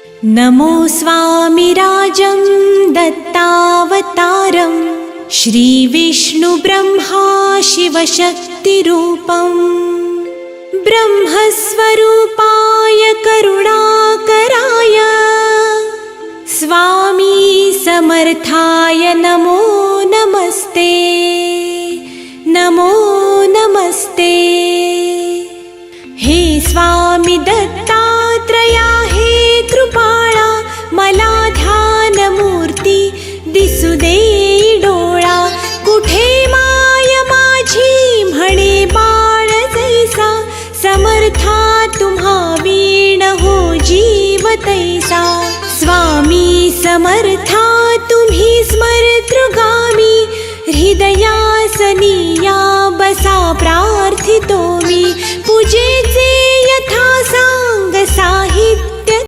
नमो स्वामिराजं दत्तावतारं श्रीविष्णुब्रह्मा शिवशक्तिरूपं ब्रह्मस्वरूपाय करुणाकराय स्वामी समर्थाय नमो नमस्ते नमो नमस्ते। हे स्वामी दत्तात्रया हे कृपाळा मला ध्यानमूर्ती दिसू दे डोळा कुठे माय माझी म्हणे बाळ जैसा समर्था तुम्हा वीण हो जीव तैसा स्वामी समर्था तुम्ही स्मरतृगामी हृदयासनिया बसा प्रार्थितो मी पूजेचे यथा सांग साहित्य